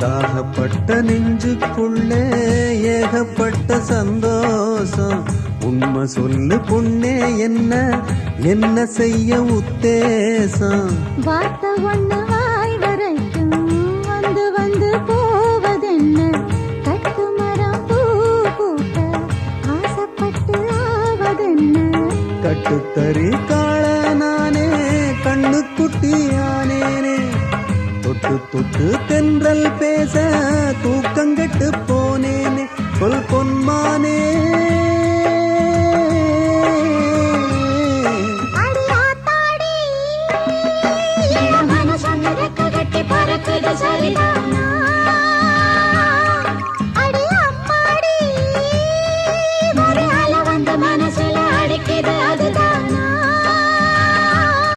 தாகப்பட்ட நெஞ்சுக்குள்ளே ஏகப்பட்ட சந்தோஷம். உண்மை சொல்லு பொண்ணே, என்ன செய்ய உத்தேசம்? வார்த்தை ஒண்ணு வாய் வரைக்கும் வந்து வந்து போவதென்ன? கட்டு மரம் பூ பூக்க ஆசைப்பட்டு ஆவதென்ன? கட்டுத்தறி